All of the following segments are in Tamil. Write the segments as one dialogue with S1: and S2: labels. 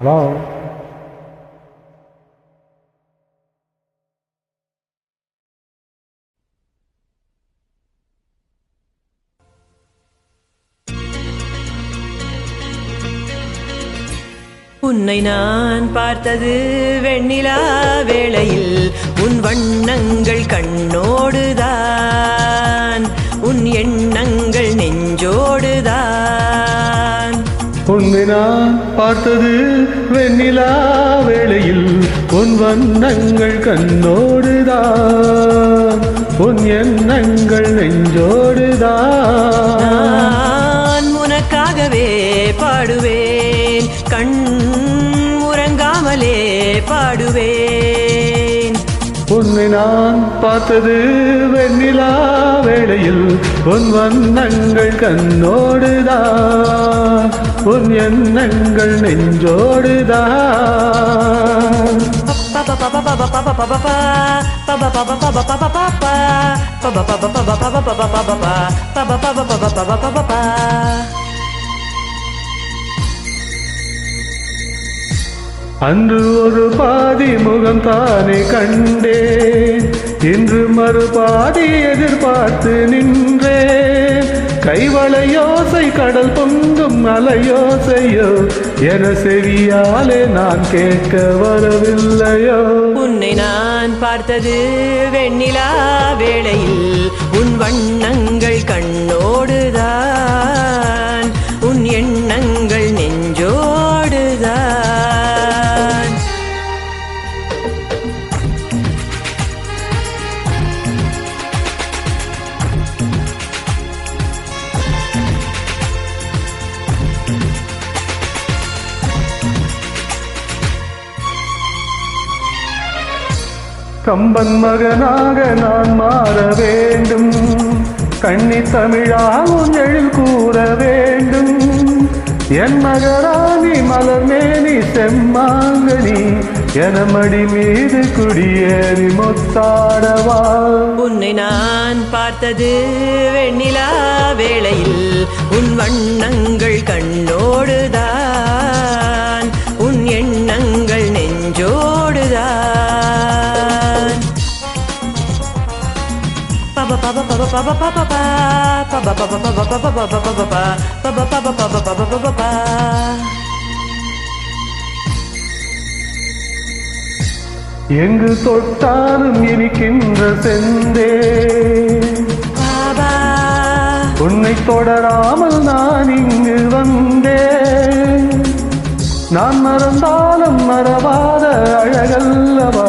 S1: ஹலோ.
S2: உன்னை நான் பார்த்தது வெண்ணிலா வேளையில், உன் வண்ணங்கள் கண்ணோடுதான், உன் எண்ணங்கள் நெஞ்சோடுதான்.
S1: உன்னை நான் பார்த்தது வெண்ணிலா வேளையில், உன் வண்ணங்கள் கண்ணோடுதான், உன் எண்ணங்கள் நெஞ்சோடுதான்.
S2: நான் உனக்காகவே பாடுவேன், கண் உறங்காமலே பாடுவேன்.
S1: உன்னை நான் பார்த்தது வெண்ணிலா வேளையில், உன் வண்ணங்கள் கண்ணோடுதான், உன் எண்ணங்கள் நெஞ்சோடுதான். அன்று ஒரு பாதி முகம் தானே கண்டேன், இன்று மறுபாதி எதிர்பார்த்து நின்றேன். கைவளையோசை கடல் பொங்கும் அலையோசையோ, என செவியாலே நான் கேட்க வரவில்லையோ.
S2: உன்னை நான் பார்த்தது வெண்ணிலா வேளையில், உன் வண்ணங்கள் கண்ணோடுதான், உன் எண்ணங்கள் நெஞ்சோடுதான்.
S1: கம்பன் மகனாக நான் மாற வேண்டும், கண்ணி தமிழாகும் எழில் கூற வேண்டும். என் மகராணி மலர்மேனி செம்மாங்கனி, என மடி மீது குடியேறி முத்தாடவா.
S2: உன்னை நான் பார்த்தது வெண்ணிலா வேளையில், உன் வண்ணங்கள் கண்ணோடுதான், உன் எண்ணங்கள் நெஞ்சோடுதான்.
S1: எங்கு தொட்டாலும் இனிக்கின்ற செந்தே, உன்னை தொடராமல் நான் இங்கு வந்தேன். நான் மறந்தாலும் மறவாத அழகல்லவா,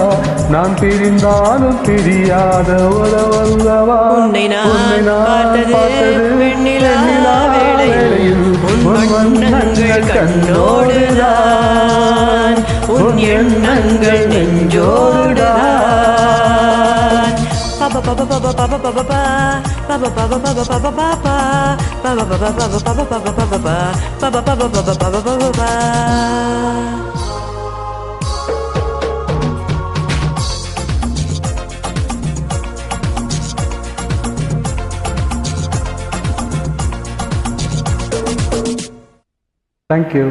S1: நான் பிரிந்தாலும் பிரியாத உறவல்லவா.
S2: உன்னை நான் பார்த்தது வெண்ணிலா வேளையில், உன் வண்ணங்கள் கண்ணோடுதான், உன் எண்ணங்கள் நெஞ்சோடுதான்.
S1: Thank you.